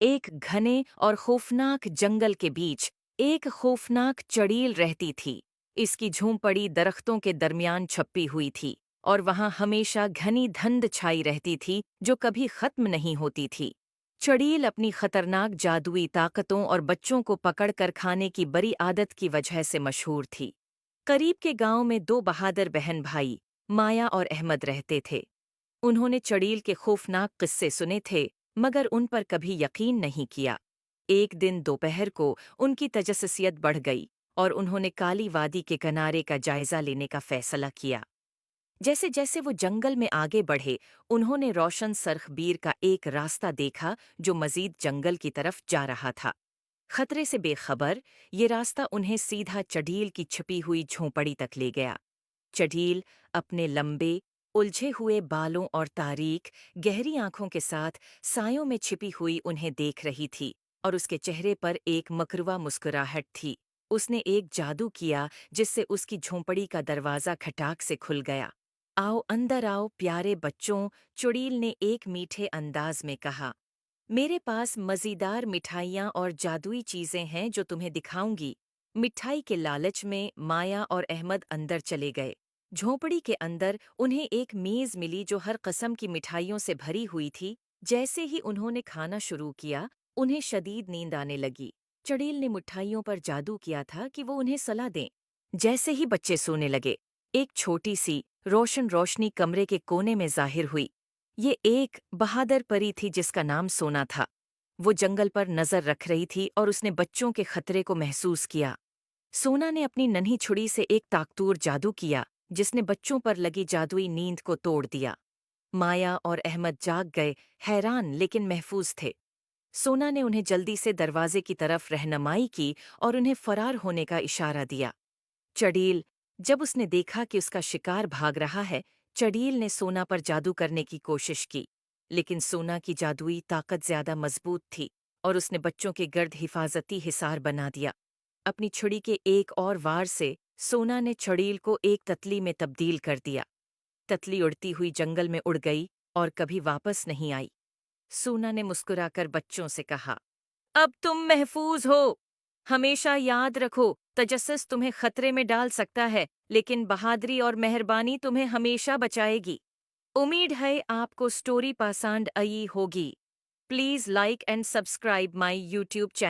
एक घने और खौफनाक जंगल के बीच एक खौफनाक चड़ील रहती थी। इसकी झोंपड़ी दरख्तों के दरमियान छपी हुई थी और वहां हमेशा घनी धुंध छाई रहती थी जो कभी खत्म नहीं होती थी। चड़ील अपनी खतरनाक जादुई ताकतों और बच्चों को पकड़कर खाने की बड़ी आदत की वजह से मशहूर थी। करीब के गांव में दो बहादुर बहन भाई माया और अहमद रहते थे। उन्होंने चड़ील के खौफनाक किस्से सुने थे मगर उन पर कभी यकीन नहीं किया। एक दिन दोपहर को उनकी तजस्सुसियत बढ़ गई और उन्होंने काली वादी के किनारे का जायजा लेने का फैसला किया। जैसे जैसे वो जंगल में आगे बढ़े, उन्होंने रोशन सरखबीर का एक रास्ता देखा जो मजीद जंगल की तरफ जा रहा था। खतरे से बेखबर, ये रास्ता उन्हें सीधा चढ़ील की छिपी हुई झोंपड़ी तक ले गया। चढ़ील अपने लंबे, उलझे हुए बालों और तारीक, गहरी आंखों के साथ सायों में छिपी हुई उन्हें देख रही थी और उसके चेहरे पर एक मकरुआ मुस्कुराहट थी। उसने एक जादू किया जिससे उसकी झोंपड़ी का दरवाज़ा खटाक से खुल गया। आओ अंदर आओ प्यारे बच्चों, चुड़ील ने एक मीठे अंदाज में कहा। मेरे पास मज़ेदार मिठाइयाँ और जादुई चीज़ें हैं जो तुम्हें दिखाऊंगी। मिठाई के लालच में माया और अहमद अंदर चले गए। झोंपड़ी के अंदर उन्हें एक मेज़ मिली जो हर किस्म की मिठाइयों से भरी हुई थी। जैसे ही उन्होंने खाना शुरू किया, उन्हें शदीद नींद आने लगी। चड़ील ने मिठाइयों पर जादू किया था कि वो उन्हें सलाह दें। जैसे ही बच्चे सोने लगे, एक छोटी सी रोशन रोशनी कमरे के कोने में जाहिर हुई। ये एक बहादुर परी थी जिसका नाम सोना था। वो जंगल पर नजर रख रही थी और उसने बच्चों के खतरे को महसूस किया। सोना ने अपनी नन्ही छुड़ी से एक ताकतूर जादू किया जिसने बच्चों पर लगी जादुई नींद को तोड़ दिया। माया और अहमद जाग गए, हैरान लेकिन महफूज थे। सोना ने उन्हें जल्दी से दरवाजे की तरफ रहनुमाई की और उन्हें फरार होने का इशारा दिया। चड़ील, जब उसने देखा कि उसका शिकार भाग रहा है, चड़ील ने सोना पर जादू करने की कोशिश की, लेकिन सोना की जादुई ताकत ज्यादा मजबूत थी और उसने बच्चों के गर्द हिफाजती हिसार बना दिया। अपनी छुड़ी के एक और वार से सोना ने चड़ील को एक तितली में तब्दील कर दिया। तितली उड़ती हुई जंगल में उड़ गई और कभी वापस नहीं आई। सोना ने मुस्कुराकर बच्चों से कहा, अब तुम महफूज हो। हमेशा याद रखो, तजस्सुस तुम्हें खतरे में डाल सकता है, लेकिन बहादुरी और मेहरबानी तुम्हें हमेशा बचाएगी। उम्मीद है आपको स्टोरी पसंद आई होगी। Please like and subscribe my YouTube channel.